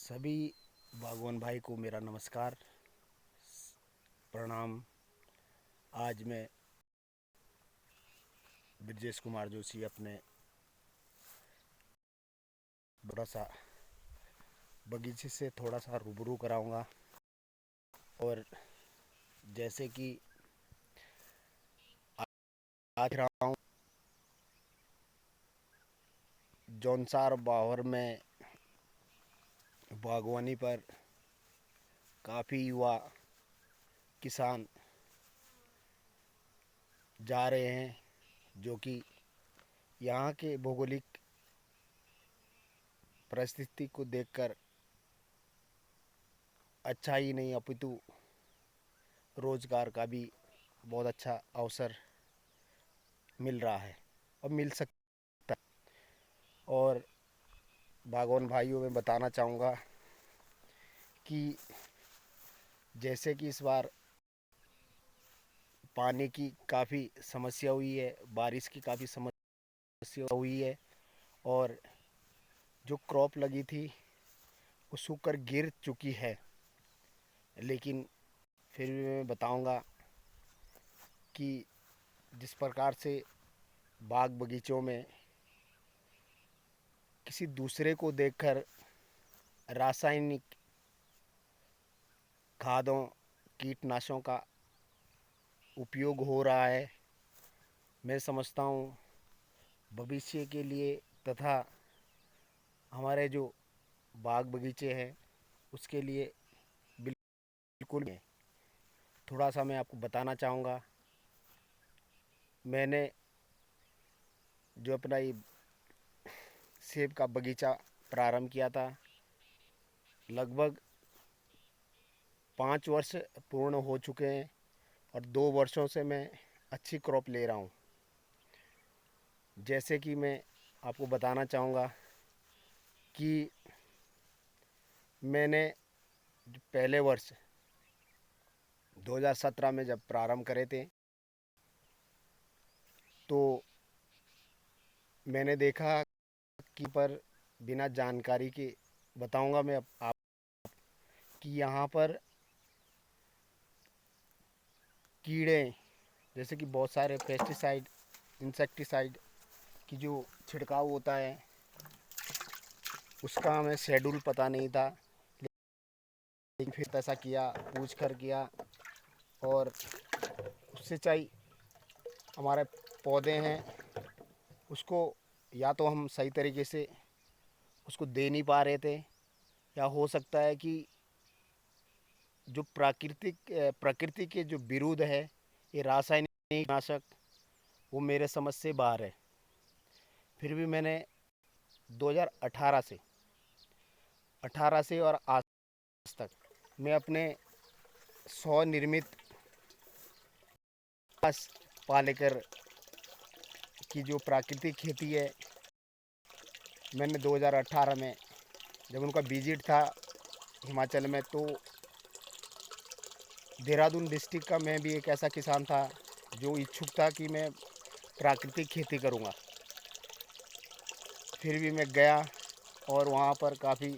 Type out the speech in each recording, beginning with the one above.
सभी बागवान भाई को मेरा नमस्कार, प्रणाम। आज मैं ब्रजेश कुमार जोशी अपने बड़ा सा बगीचे से थोड़ा सा रूबरू कराऊंगा। और जैसे कि आज रहा हूँ जौनसार बावर में बागवानी पर काफ़ी युवा किसान जा रहे हैं, जो कि यहाँ के भौगोलिक परिस्थिति को देखकर अच्छा ही नहीं अपितु रोजगार का भी बहुत अच्छा अवसर मिल रहा है और मिल सकता है। और बागवान भाइयों में बताना चाहूँगा कि जैसे कि इस बार पानी की काफ़ी समस्या हुई है, बारिश की काफ़ी समस्या हुई है और जो क्रॉप लगी थी वो सूख गिर चुकी है। लेकिन फिर भी मैं बताऊंगा कि जिस प्रकार से बाग बगीचों में किसी दूसरे को देखकर रासायनिक खादों कीटनाशकों का उपयोग हो रहा है, मैं समझता हूँ भविष्य के लिए तथा हमारे जो बाग बगीचे हैं उसके लिए बिल्कुल नहीं। थोड़ा सा मैं आपको बताना चाहूँगा, मैंने जो अपना ये सेब का बगीचा प्रारंभ किया था, लगभग 5 वर्ष पूर्ण हो चुके हैं और 2 वर्षों से मैं अच्छी क्रॉप ले रहा हूँ। जैसे कि मैं आपको बताना चाहूँगा कि मैंने पहले वर्ष 2017 में जब प्रारंभ करे थे तो मैंने देखा कि पर बिना जानकारी के बताऊंगा मैं आप कि यहाँ पर कीड़े जैसे कि बहुत सारे पेस्टिसाइड इंसेक्टिसाइड की जो छिड़काव होता है उसका हमें शेड्यूल पता नहीं था। लेकिन फिर ऐसा किया, पूछ कर किया और उससे चाहिए हमारे पौधे हैं उसको या तो हम सही तरीके से उसको दे नहीं पा रहे थे, या हो सकता है कि जो प्रकृति के जो विरुद्ध है ये रासायनिक कीटनाशक, वो मेरे समझ से बाहर है। फिर भी मैंने 2018 से और आज तक मैं अपने स्वनिर्मित पालेकर की जो प्राकृतिक खेती है, मैंने 2018 में जब उनका विजिट था हिमाचल में, तो देहरादून डिस्ट्रिक्ट का मैं भी एक ऐसा किसान था जो इच्छुक था कि मैं प्राकृतिक खेती करूंगा। फिर भी मैं गया और वहाँ पर काफ़ी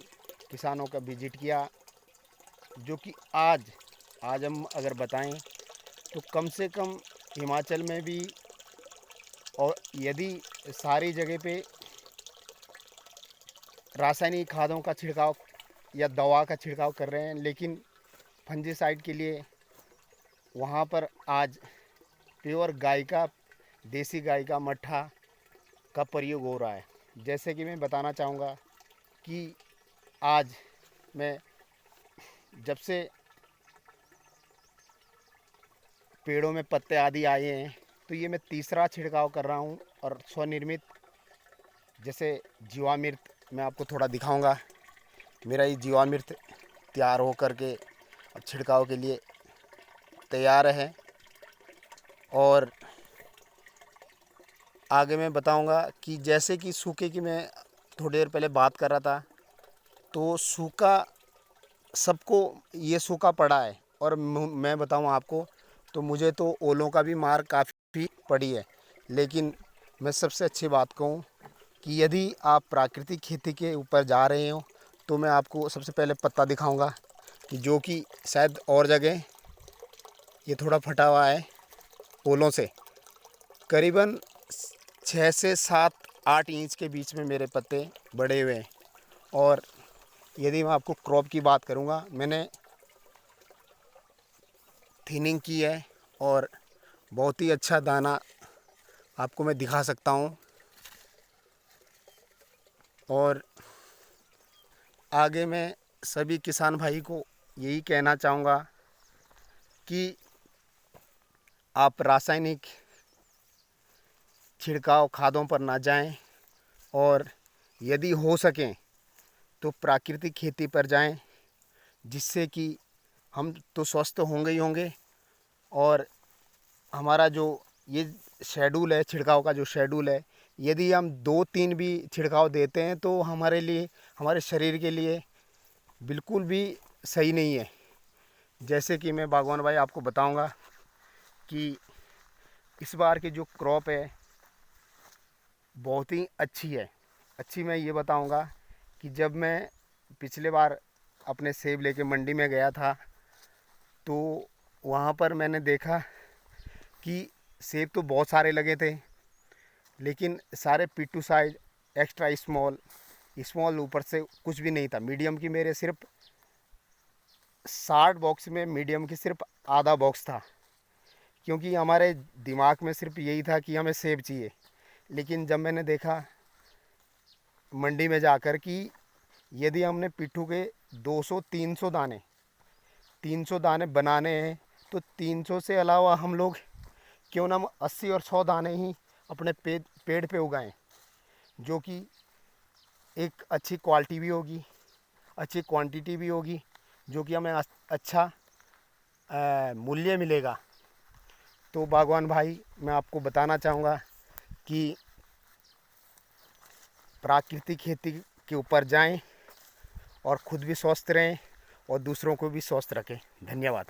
किसानों का विजिट किया, जो कि आज हम अगर बताएं तो कम से कम हिमाचल में भी, और यदि सारी जगह पे रासायनिक खादों का छिड़काव या दवा का छिड़काव कर रहे हैं, लेकिन फंजीसाइड के लिए वहाँ पर आज प्योर गाय का, देसी गाय का मट्ठा का प्रयोग हो रहा है। जैसे कि मैं बताना चाहूँगा कि आज मैं जब से पेड़ों में पत्ते आदि आए हैं तो ये मैं तीसरा छिड़काव कर रहा हूँ। और स्वनिर्मित जैसे जीवामृत मैं आपको थोड़ा दिखाऊंगा। मेरा ये जीवामृत तैयार हो करके अब छिड़काव के लिए तैयार है। और आगे मैं बताऊंगा कि जैसे कि सूखे की मैं थोड़ी देर पहले बात कर रहा था, तो सूखा सबको ये सूखा पड़ा है। और मैं बताऊं आपको तो मुझे तो ओलों का भी मार काफ़ी पड़ी है। लेकिन मैं सबसे अच्छी बात कहूँ कि यदि आप प्राकृतिक खेती के ऊपर जा रहे हो तो मैं आपको सबसे पहले पत्ता दिखाऊंगा कि जो कि शायद और जगह ये थोड़ा फटा हुआ है ओलों से। करीबन 6 से 7-8 इंच के बीच में मेरे पत्ते बड़े हुए हैं। और यदि मैं आपको क्रॉप की बात करूंगा, मैंने थिनिंग की है और बहुत ही अच्छा दाना आपको मैं दिखा सकता हूं। और आगे मैं सभी किसान भाई को यही कहना चाहूँगा कि आप रासायनिक छिड़काव खादों पर ना जाएं और यदि हो सकें तो प्राकृतिक खेती पर जाएं, जिससे कि हम तो स्वस्थ होंगे ही होंगे। और हमारा जो ये शेड्यूल है, छिड़काव का जो शेड्यूल है, यदि हम 2-3 भी छिड़काव देते हैं तो हमारे लिए, हमारे शरीर के लिए बिल्कुल भी सही नहीं है। जैसे कि मैं बागवान भाई आपको बताऊंगा कि इस बार की जो क्रॉप है बहुत ही अच्छी है। अच्छी मैं ये बताऊंगा कि जब मैं पिछले बार अपने सेब लेके मंडी में गया था तो वहाँ पर मैंने देखा कि सेब तो बहुत सारे लगे थे, लेकिन सारे पिट्टू साइज, एक्स्ट्रा स्मॉल ऊपर से कुछ भी नहीं था। मीडियम की मेरे सिर्फ 60 बॉक्स में मीडियम की सिर्फ आधा बॉक्स था, क्योंकि हमारे दिमाग में सिर्फ यही था कि हमें सेब चाहिए। लेकिन जब मैंने देखा मंडी में जाकर कि यदि हमने पिट्ठू के 300 दाने बनाने हैं तो 300 से अलावा हम लोग क्यों ना 80 और 100 दाने ही अपने पेड़ पे उगाएं, जो कि एक अच्छी क्वालिटी भी होगी, अच्छी क्वांटिटी भी होगी, जो कि हमें अच्छा मूल्य मिलेगा। तो बागवान भाई, मैं आपको बताना चाहूँगा कि प्राकृतिक खेती के ऊपर जाएं और ख़ुद भी स्वस्थ रहें और दूसरों को भी स्वस्थ रखें। धन्यवाद।